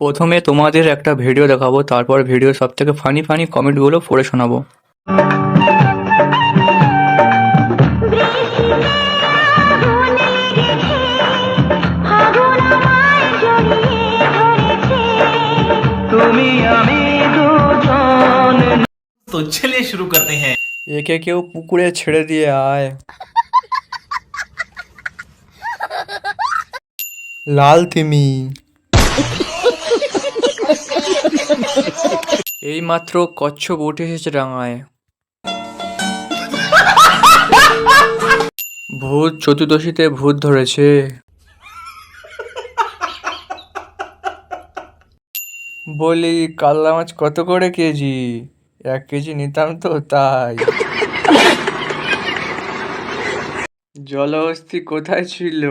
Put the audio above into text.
প্রথমে তোমাদের একটা ভিডিও দেখাবো, তারপর ভিডিও সব থেকে ফানি ফানি কমেন্টগুলো পড়ে শোনাবো। तो चलिए शुरू करते हैं। একে কেউ পুকুরে ছেড়ে দিয়ে আয়। লাল তিমি এই মাত্র কচ্ছপ উঠে এসেছে ডাঙায়। ভূত চতুর্দশীতে ভূত ধরেছে। বলি কাতলা মাছ কত করে কেজি? 1 কেজি নিতাম তো তাই। জলহস্তি কোথায় ছিল?